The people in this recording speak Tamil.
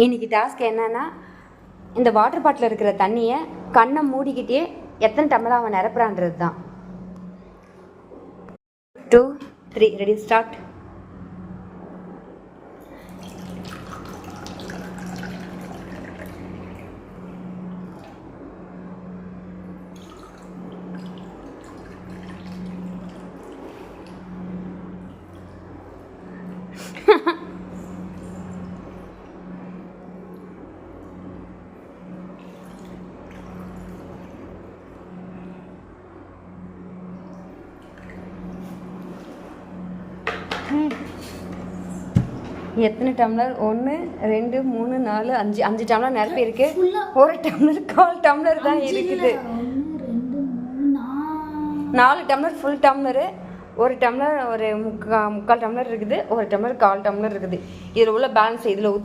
இன்றைக்கி டாஸ்க் என்னென்னா, இந்த வாட்டர் பாட்டில் இருக்கிற தண்ணியை கண்ணை மூடிக்கிட்டே எத்தனை டம்ளர் அவன் நிரப்புறான்றது தான். 2 3 ரெடி ஸ்டார்ட். எத்தனை டம்ளர்? 1 2 3 4 5 5 டம்ளர் நிரப்பி இருக்கு. ஒரு டம்ளர் 1/4 டம்ளர் தான் இருக்குது. 4 டம்ளர் ஃபுல் டம்ளரு, ஒரு டம்ளர் ஒரு முக்கால் டம்ளர் இருக்குது, ஒரு டம்ளர் 1/4 டம்ளர் இருக்குது. இதில் உள்ள பேலன்ஸ் இதில் ஊற்றி